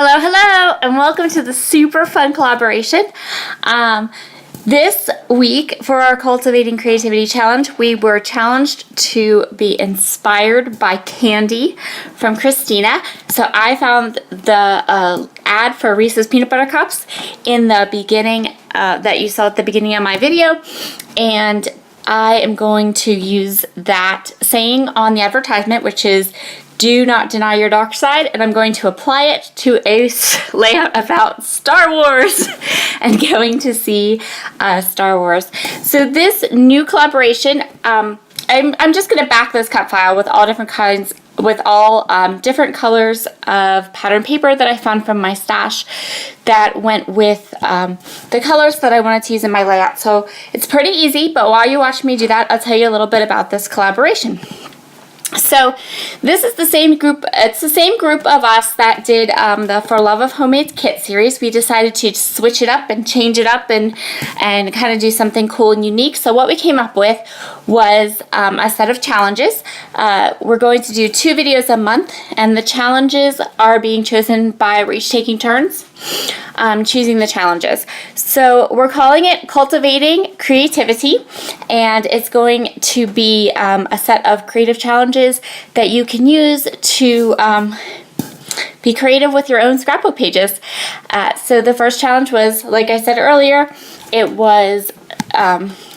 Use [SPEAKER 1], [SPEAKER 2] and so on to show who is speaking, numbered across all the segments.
[SPEAKER 1] Hello, hello, and welcome to the super fun collaboration. This week for our Cultivating Creativity Challenge, we were challenged to be inspired by candy from Christina. So I found the ad for Reese's Peanut Butter Cups in the beginning that you saw at the beginning of my video, and I am going to use that saying on the advertisement, which is "Do not deny your dark side," and I'm going to apply it to a layout about Star Wars and going to see Star Wars. So this new collaboration, I'm just going to back this cut file with all different kinds, with all different colors of pattern paper that I found from my stash that went with the colors that I wanted to use in my layout. So it's pretty easy, but while you watch me do that, I'll tell you a little bit about this collaboration. So this is the same group, it's the same group of us that did the For Love of Homemade kit series. We decided to switch it up and change it up and kind of do something cool and unique. So what we came up with was a set of challenges. We're going to do 2 videos a month, and the challenges are being chosen by, we're each taking turns choosing the challenges. So we're calling it Cultivating Creativity, and it's going to be a set of creative challenges that you can use to be creative with your own scrapbook pages. So the first challenge was, like I said earlier, it was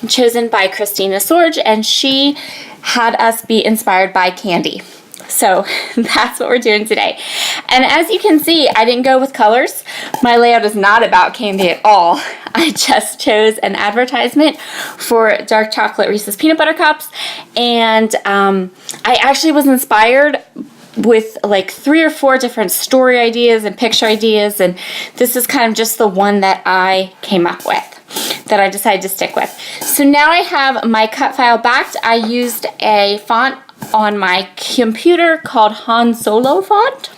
[SPEAKER 1] chosen by Christina Sorge, and she had us be inspired by candy. So that's what we're doing today. And as you can see, I didn't go with colors. My layout is not about candy at all. I just chose an advertisement for dark chocolate Reese's Peanut Butter Cups, and I actually was inspired with like 3 or 4 different story ideas and picture ideas, and this is kind of just the one that I came up with, that I decided to stick with. So now I have my cut file backed. I used a font on my computer called Han Solo font,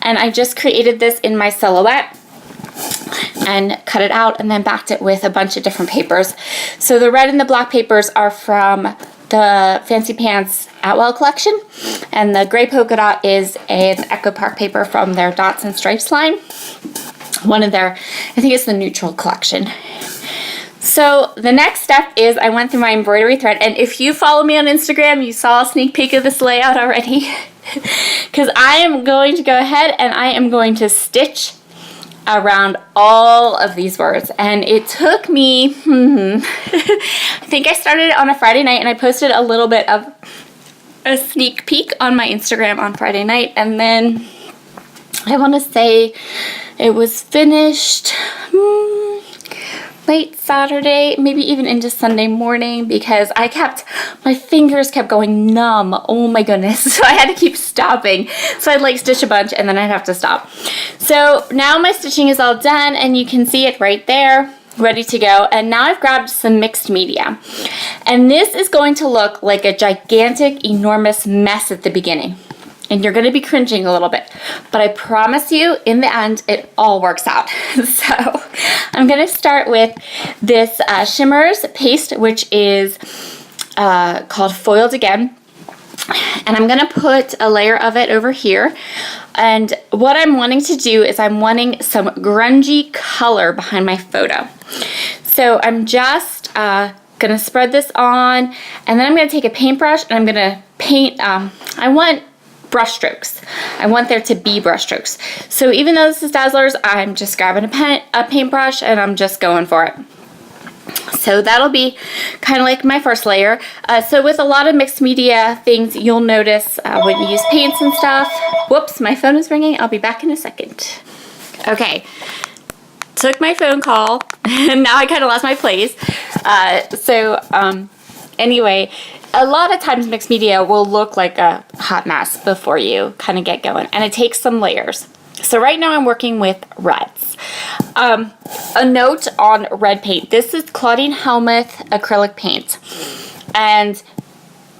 [SPEAKER 1] and I just created this in my Silhouette and cut it out and then backed it with a bunch of different papers. So the red and the black papers are from the Fancy Pants Atwell collection, and the gray polka dot is an Echo Park paper from their Dots and Stripes line, one of their, I think it's the Neutral collection. So the next step is I went through my embroidery thread, and if you follow me on Instagram, you saw a sneak peek of this layout already, because I am going to go ahead and I am going to stitch around all of these words. And it took me, I think I started on a Friday night, and I posted a little bit of a sneak peek on my Instagram on Friday night, and then I want to say it was finished late Saturday, maybe even into Sunday morning, because my fingers kept going numb. Oh my goodness. So I had to keep stopping. So I'd like stitch a bunch and then I'd have to stop. So now my stitching is all done, and you can see it right there, ready to go. And now I've grabbed some mixed media. And this is going to look like a gigantic, enormous mess at the beginning. And you're going to be cringing a little bit, but I promise you, in the end, it all works out. So I'm going to start with this Shimmers paste, which is called Foiled Again. And I'm going to put a layer of it over here. And what I'm wanting to do is I'm wanting some grungy color behind my photo. So I'm just going to spread this on, and then I'm going to take a paintbrush and I'm going to paint, I want brush strokes. I want there to be brush strokes. So even though this is Dazzlers, I'm just grabbing a paintbrush and I'm just going for it. So that'll be kind of like my first layer. So with a lot of mixed media things, you'll notice when you use paints and stuff. Whoops, my phone is ringing. I'll be back in a second. Okay, took my phone call and now I kind of lost my place. Anyway, a lot of times mixed media will look like a hot mess before you kind of get going, and it takes some layers. So right now I'm working with reds. A note on red paint. This is Claudine Helmuth acrylic paint, and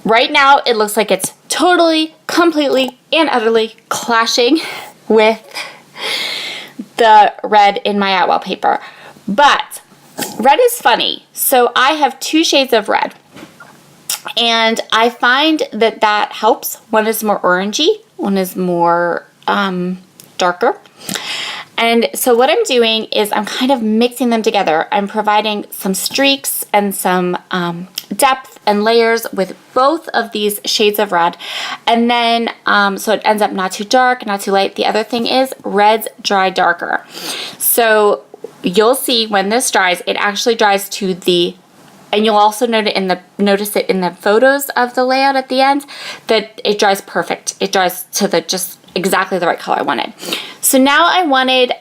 [SPEAKER 1] right now it looks like it's totally, completely, and utterly clashing with the red in my Atwell paper. But red is funny. So I have 2 shades of red. And I find that helps. One is more orangey, one is more darker. And so what I'm doing is I'm kind of mixing them together. I'm providing some streaks and some depth and layers with both of these shades of red. And then, so it ends up not too dark, not too light. The other thing is reds dry darker. So you'll see when this dries, it actually dries to the, and you'll also notice it in the photos of the layout at the end, that it dries perfect. It dries to the just exactly the right color I wanted. So now I wanted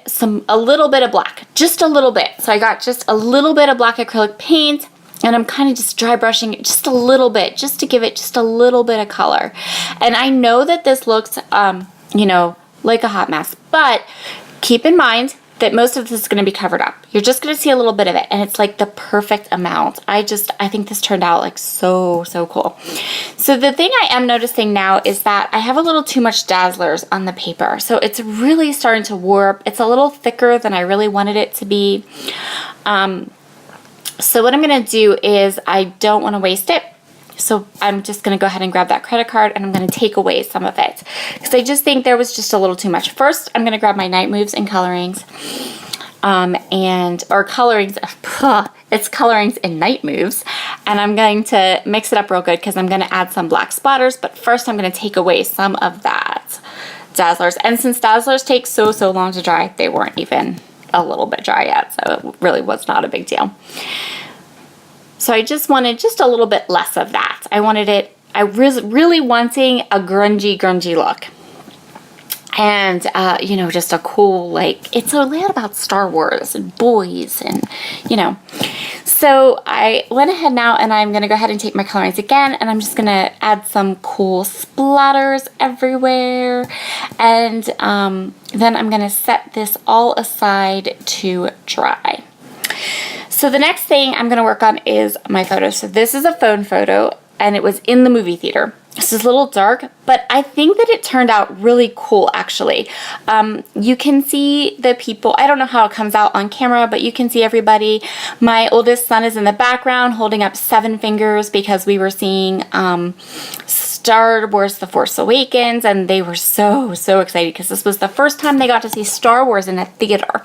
[SPEAKER 1] a little bit of black, just a little bit. So I got just a little bit of black acrylic paint, and I'm kind of just dry brushing it just a little bit, just to give it just a little bit of color. And I know that this looks, you know, like a hot mess, but keep in mind that most of this is going to be covered up. You're just going to see a little bit of it, and it's like the perfect amount. I think this turned out like so cool. So the thing I am noticing now is that I have a little too much Dazzlers on the paper. So it's really starting to warp. It's a little thicker than I really wanted it to be. So what I'm going to do is, I don't want to waste it. So I'm just going to go ahead and grab that credit card, and I'm going to take away some of it, because I just think there was just a little too much. First, I'm going to grab my Night Moves and colorings, or colorings, it's colorings and Night Moves, and I'm going to mix it up real good because I'm going to add some black splatters. But first, I'm going to take away some of that Dazzlers. And since Dazzlers take so long to dry, they weren't even a little bit dry yet, so it really was not a big deal. So I just wanted just a little bit less of that. I was really wanting a grungy look. And, you know, just a cool, like, it's a layout about Star Wars and boys and, you know. So I went ahead now, and I'm going to go ahead and take my colorings again, and I'm just going to add some cool splatters everywhere. And then I'm going to set this all aside to dry. So the next thing I'm going to work on is my photo. So this is a phone photo, and it was in the movie theater. This is a little dark, but I think that it turned out really cool, actually. You can see the people. I don't know how it comes out on camera, but you can see everybody. My oldest son is in the background holding up 7 fingers because we were seeing Star Wars The Force Awakens, and they were so excited because this was the first time they got to see Star Wars in a theater.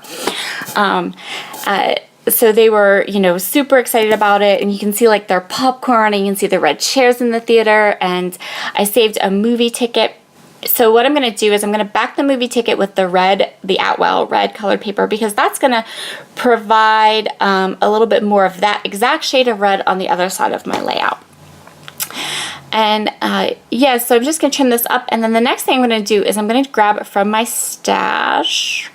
[SPEAKER 1] So they were, you know, super excited about it, and you can see like their popcorn, and you can see the red chairs in the theater, and I saved a movie ticket. So what I'm going to do is I'm going to back the movie ticket with the Atwell red colored paper, because that's going to provide a little bit more of that exact shade of red on the other side of my layout. And yeah, so I'm just going to trim this up, and then the next thing I'm going to do is I'm going to grab it from my stash.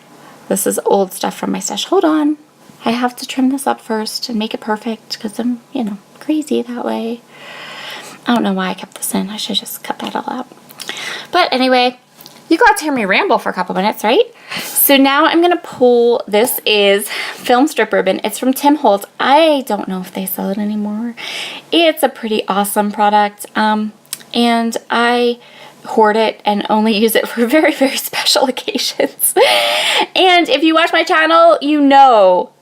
[SPEAKER 1] This is old stuff from my stash. Hold on. I have to trim this up first and make it perfect because I'm, you know, crazy that way. I don't know why I kept this in. I should just cut that all out. But anyway, you got to hear me ramble for a couple minutes, right? So now I'm going to pull, this is film strip ribbon. It's from Tim Holtz. I don't know if they sell it anymore. It's a pretty awesome product. And I hoard it and only use it for very special occasions. And if you watch my channel, you know,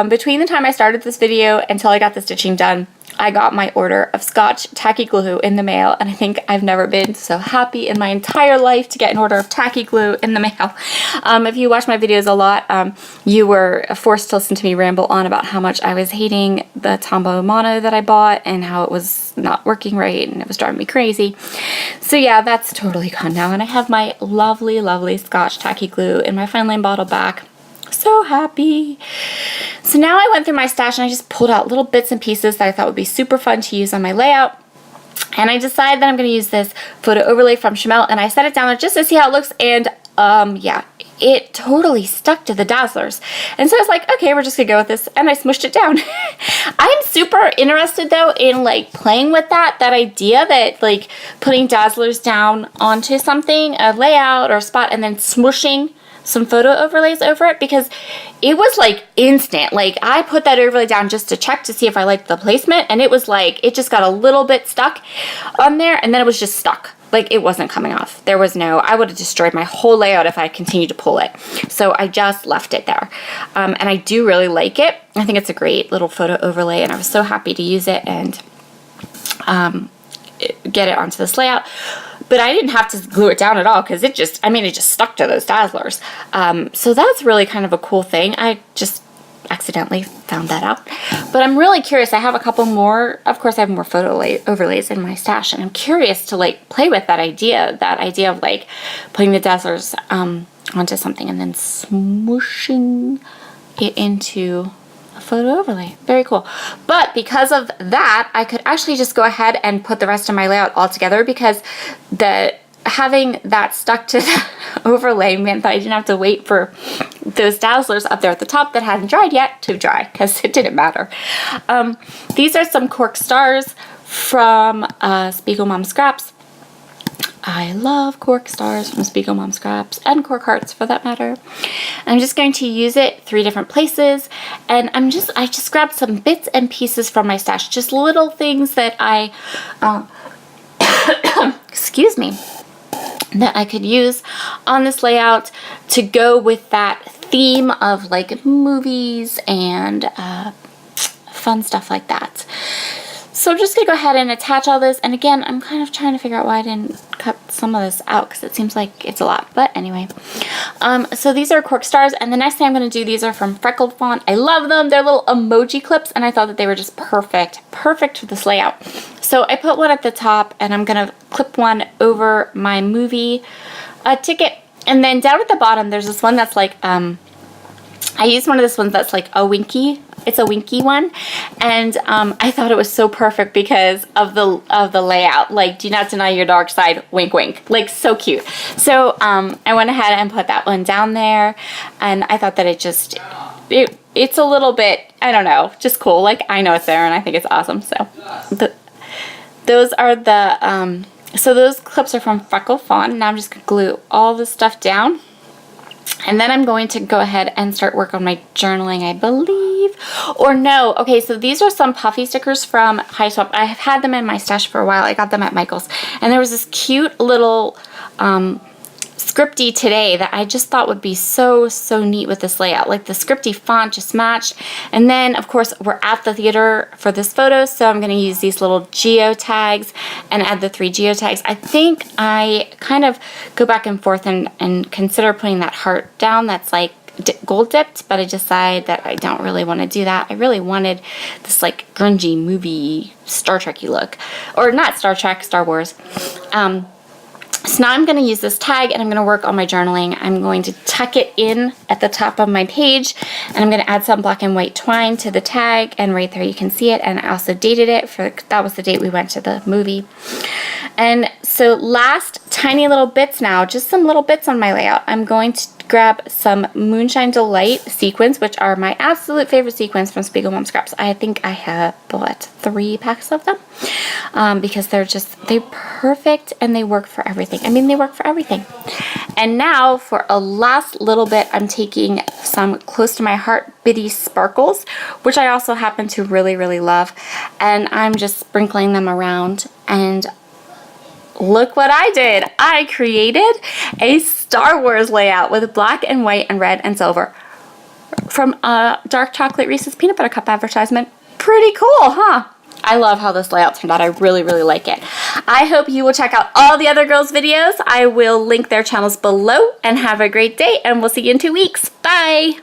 [SPEAKER 1] between the time I started this video until I got the stitching done, I got my order of Scotch tacky glue in the mail, and I think I've never been so happy in my entire life to get an order of tacky glue in the mail. If you watch my videos a lot, you were forced to listen to me ramble on about how much I was hating the Tombow Mono that I bought and how it was not working right and it was driving me crazy. So yeah, that's totally gone now, and I have my lovely Scotch tacky glue in my fine line bottle back. So happy. So now I went through my stash and I just pulled out little bits and pieces that I thought would be super fun to use on my layout. And I decided that I'm going to use this photo overlay from Chamel, and I set it down there just to see how it looks, and yeah, it totally stuck to the Dazzlers. And so I was like, okay, we're just gonna go with this, and I smushed it down. I'm super interested though in like playing with that idea that like putting Dazzlers down onto something, a layout or a spot, and then smushing some photo overlays over it, because it was like instant. Like I put that overlay down just to check to see if I liked the placement, and it was like it just got a little bit stuck on there, and then it was just stuck. Like it wasn't coming off. There was no, I would have destroyed my whole layout if I continued to pull it. So I just left it there. And I do really like it. I think it's a great little photo overlay, and I was so happy to use it and get it onto this layout. But I didn't have to glue it down at all because it just stuck to those Dazzlers. So that's really kind of a cool thing. I just accidentally found that out. But I'm really curious. I have a couple more. Of course, I have more photo overlays in my stash, and I'm curious to like play with that idea of like putting the Dazzlers onto something and then smooshing it into a photo overlay. Very cool. But because of that, I could actually just go ahead and put the rest of my layout all together, because having that stuck to the overlay meant that I didn't have to wait for those Dazzlers up there at the top that hadn't dried yet to dry, because it didn't matter. These are some cork stars from Spiegel Mom Scraps. I love cork stars from Spiegel Mom Scraps, and cork hearts for that matter. I'm just going to use it 3 different places, and I just grabbed some bits and pieces from my stash, just little things that I excuse me, that I could use on this layout to go with that theme of like movies and fun stuff like that. So I'm just gonna go ahead and attach all this, and again, I'm kind of trying to figure out why I didn't cut some of this out, because it seems like it's a lot, but anyway. So these are cork stars, and the next thing I'm gonna do, these are from Freckled Fawn. I love them. They're little emoji clips, and I thought that they were just perfect for this layout. So I put one at the top, and I'm gonna clip one over my movie ticket, and then down at the bottom, there's this one that's like, I used one of this ones that's like a winky. It's a winky one, and I thought it was so perfect because of the layout. Like, do not deny your dark side, wink wink. Like, so cute. So I went ahead and put that one down there, and I thought that it's a little bit, I don't know, just cool. Like, I know it's there, and I think it's awesome. So those are the so those clips are from Freckled Fawn. Now I'm just gonna glue all this stuff down. And then I'm going to go ahead and start work on my journaling, I believe. Or no. Okay, so these are some puffy stickers from High Swap. I have had them in my stash for a while. I got them at Michael's. And there was this cute little scripty today that I just thought would be so neat with this layout. Like, the scripty font just matched. And then, of course, we're at the theater for this photo, so I'm going to use these little geo tags and add the 3 geo tags. I think I kind of go back and forth and consider putting that heart down that's like gold dipped, but I decide that I don't really want to do that. I really wanted this like grungy movie Star Trek-y look. Or not Star Trek, Star Wars. So now I'm going to use this tag, and I'm going to work on my journaling. I'm going to tuck it in at the top of my page, and I'm going to add some black and white twine to the tag, and right there you can see it. And I also dated it that was the date we went to the movie. And so last tiny little bits now, just some little bits on my layout. I'm going to grab some Moonshine Delight sequins, which are my absolute favorite sequins from Spiegel Mom Scraps. I think I have bought 3 packs of them because they're perfect, and they work for everything. I mean, they work for everything. And now for a last little bit, I'm taking some close to my heart bitty sparkles, which I also happen to really love, and I'm just sprinkling them around. And look what I did. I created a Star Wars layout with black and white and red and silver from a dark chocolate Reese's Peanut Butter Cup advertisement. Pretty cool, huh? I love how this layout turned out. I really like it. I hope you will check out all the other girls' videos. I will link their channels below, and have a great day, and we'll see you in 2 weeks. Bye!